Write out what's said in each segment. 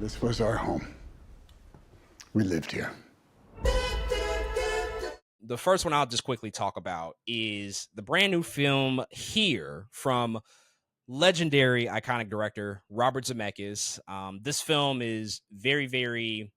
This was our home. We lived here. The first one I'll just quickly talk about is the brand new film Here from legendary, iconic director Robert Zemeckis. This film is very, very.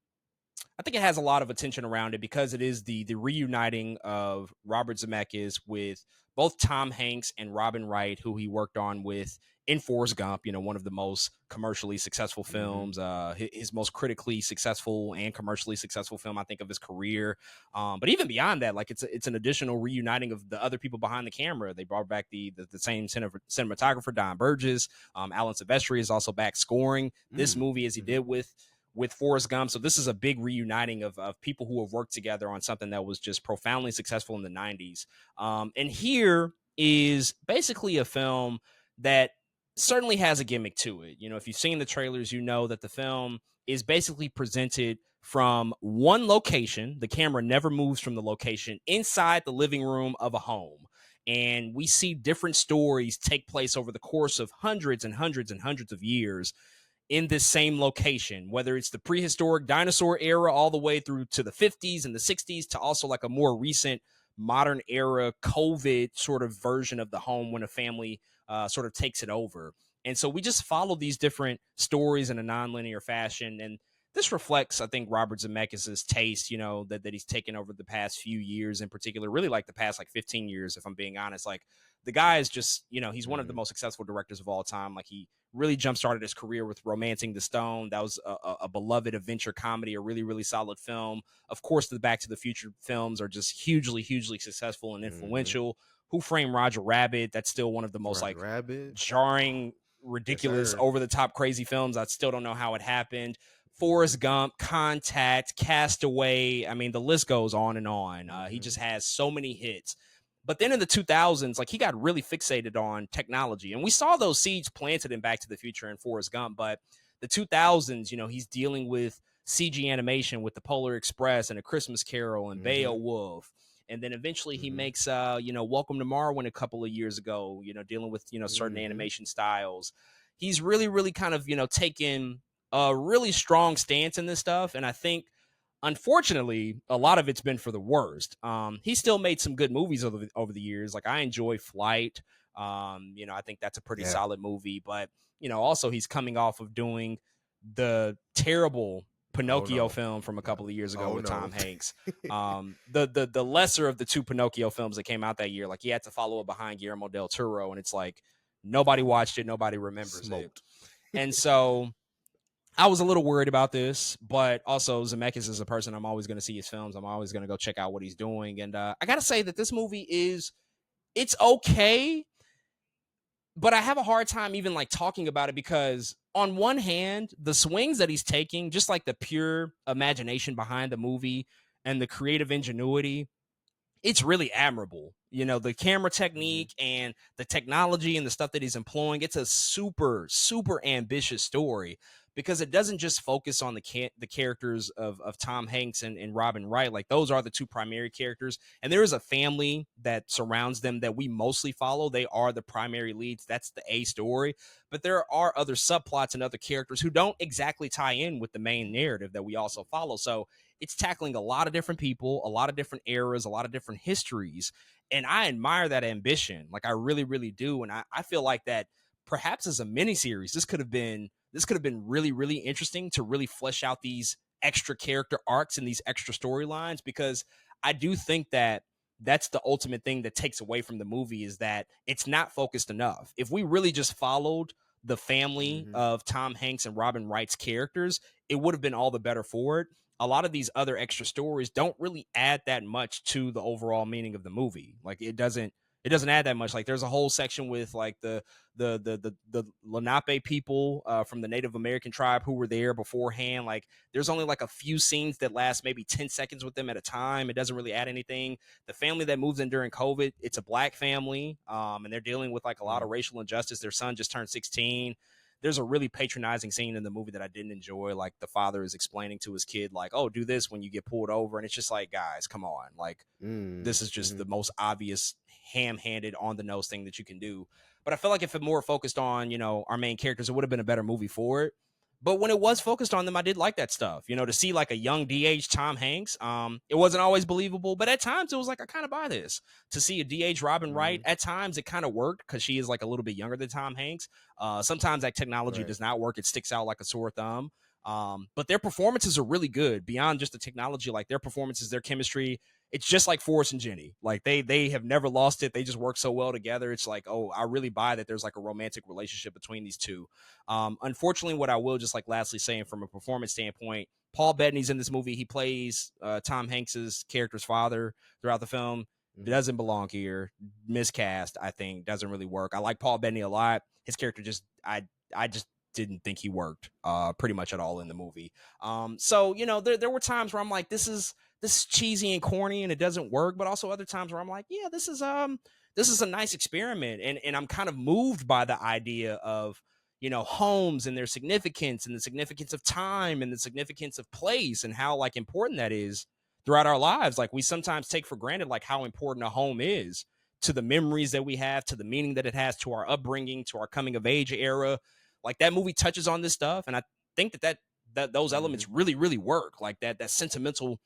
I think it has a lot of attention around it because it is the reuniting of Robert Zemeckis with both Tom Hanks and Robin Wright, who he worked on with in Forrest Gump, one of the most commercially successful films, his most critically successful and commercially successful film, I think, of his career. But even beyond that, like it's an additional reuniting of the other people behind the camera. They brought back the same cinematographer, Don Burgess. Alan Silvestri is also back scoring this movie as he did with Forrest Gump. So this is a big reuniting of people who have worked together on something that was just profoundly successful in the 90s. And Here is basically a film that certainly has a gimmick to it. If you've seen the trailers, you know that the film is basically presented from one location. The camera never moves from the location inside the living room of a home. And we see different stories take place over the course of hundreds and hundreds and hundreds of years in this same location, whether it's the prehistoric dinosaur era all the way through to the 50s and the 60s to also like a more recent modern era COVID sort of version of the home when a family sort of takes it over. And so we just follow these different stories in a nonlinear fashion. And this reflects, I think, Robert Zemeckis' taste, that he's taken over the past few years in particular, really like the past like 15 years, if I'm being honest. Like the guy is just, he's one of the most successful directors of all time. Like he really jump-started his career with Romancing the Stone. That was a beloved adventure comedy, a really, really solid film. Of course, the Back to the Future films are just hugely, hugely successful and influential. Who Framed Roger Rabbit? That's still one of the most jarring, ridiculous, over-the-top, crazy films. I still don't know how it happened. Forrest Gump, Contact, Castaway. I mean, the list goes on and on. He just has so many hits. But then in the 2000s, like he got really fixated on technology. And we saw those seeds planted in Back to the Future and Forrest Gump. But the 2000s, he's dealing with CG animation with the Polar Express and A Christmas Carol and Beowulf. And then eventually he makes, Welcome to Marwen a couple of years ago, dealing with, certain animation styles. He's really, really kind of, taken a really strong stance in this stuff. And I think, unfortunately, a lot of it's been for the worst. He still made some good movies over the years. Like I enjoy Flight. I think that's a pretty solid movie. But, also he's coming off of doing the terrible Pinocchio film from a couple of years ago with Tom Hanks. The lesser of the two Pinocchio films that came out that year. Like he had to follow it behind Guillermo del Toro. And it's like nobody watched it. Nobody remembers it. And so I was a little worried about this, but also Zemeckis is a person I'm always going to see his films. I'm always going to go check out what he's doing. And I got to say that this movie it's okay, but I have a hard time even like talking about it because on one hand, the swings that he's taking, just like the pure imagination behind the movie and the creative ingenuity, it's really admirable. The camera technique and the technology and the stuff that he's employing, it's a super, super ambitious story because it doesn't just focus on the characters of Tom Hanks and Robin Wright. Like those are the two primary characters. And there is a family that surrounds them that we mostly follow. They are the primary leads. That's the A story. But there are other subplots and other characters who don't exactly tie in with the main narrative that we also follow. So it's tackling a lot of different people, a lot of different eras, a lot of different histories. And I admire that ambition. Like I really, really do. And I feel like that perhaps as a miniseries, this could have been really, really interesting to really flesh out these extra character arcs and these extra storylines, because I do think that that's the ultimate thing that takes away from the movie is that it's not focused enough. If we really just followed the family of Tom Hanks and Robin Wright's characters, it would have been all the better for it. A lot of these other extra stories don't really add that much to the overall meaning of the movie. Like it doesn't add that much. Like there's a whole section with like the Lenape people from the Native American tribe who were there beforehand. Like there's only like a few scenes that last maybe 10 seconds with them at a time. It doesn't really add anything. The family that moves in during COVID, it's a black family, and they're dealing with like a lot of racial injustice. Their son just turned 16. There's a really patronizing scene in the movie that I didn't enjoy. Like the father is explaining to his kid, like, oh, do this when you get pulled over. And it's just like, guys, come on. Like this is just the most obvious ham-handed on the nose thing that you can do. But I feel like if it more focused on, our main characters, it would have been a better movie for it. But when it was focused on them, I did like that stuff. You know, to see like a young DH Tom Hanks, it wasn't always believable, but at times it was like, I kind of buy this. To see a DH Robin Wright, at times it kind of worked because she is like a little bit younger than Tom Hanks. Sometimes that technology does not work. It sticks out like a sore thumb. But their performances are really good beyond just the technology. Like their performances, their chemistry, it's just like Forrest and Jenny. Like they have never lost it. They just work so well together. It's like, oh, I really buy that there's like a romantic relationship between these two. Unfortunately, what I will just like lastly saying from a performance standpoint, Paul Bettany's in this movie. He plays Tom Hanks's character's father throughout the film. It doesn't belong here. Miscast, I think, doesn't really work. I like Paul Bettany a lot. His character just, I just didn't think he worked pretty much at all in the movie. So, you know, there were times where I'm like, this is cheesy and corny and it doesn't work, but also other times where I'm like, yeah, this is a nice experiment. And I'm kind of moved by the idea of, you know, homes and their significance and the significance of time and the significance of place and how like important that is throughout our lives. Like we sometimes take for granted like how important a home is to the memories that we have, to the meaning that it has, to our upbringing, to our coming of age era. Like that movie touches on this stuff, and I think that those elements really, really work. Like that sentimental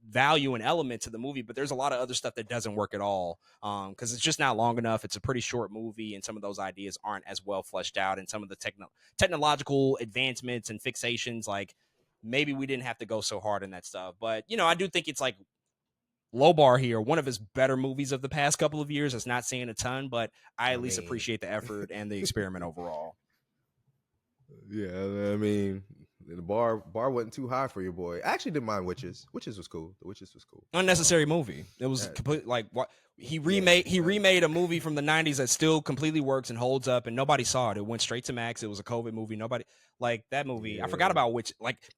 value and element to the movie, but there's a lot of other stuff that doesn't work at all because it's just not long enough. It's a pretty short movie, and some of those ideas aren't as well fleshed out, and some of the technological advancements and fixations, like maybe we didn't have to go so hard in that stuff. But you know, I do think it's like low bar here, one of his better movies of the past couple of years. It's not saying a ton, but I at least appreciate the effort and the experiment overall. Yeah, I mean, the bar wasn't too high for your boy. I actually didn't mind Witches. Witches was cool. The Witches was cool. Unnecessary movie. It was complete like what he remade a movie from the 90s that still completely works and holds up, and nobody saw it. It went straight to Max. It was a COVID movie. Nobody like that movie. Yeah. I forgot about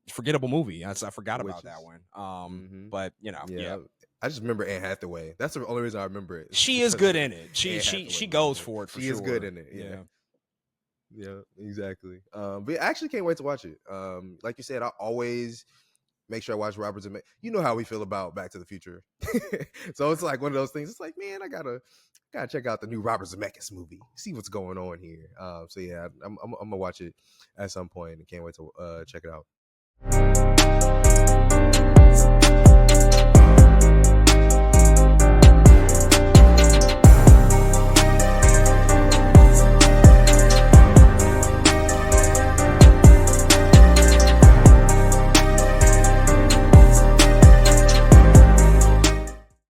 forgettable movie. I forgot about that one. But you know, yeah. I just remember Anne Hathaway. That's the only reason I remember it. She is good in it. She goes for it. She is good in it. Yeah. Yeah, exactly. But I actually can't wait to watch it. Like you said, I always make sure I watch Robert Zemeckis. You know how we feel about Back to the Future. So it's like one of those things. It's like, man, I gotta check out the new Robert Zemeckis movie, see what's going on here. So yeah, I'm gonna watch it at some point and can't wait to check it out.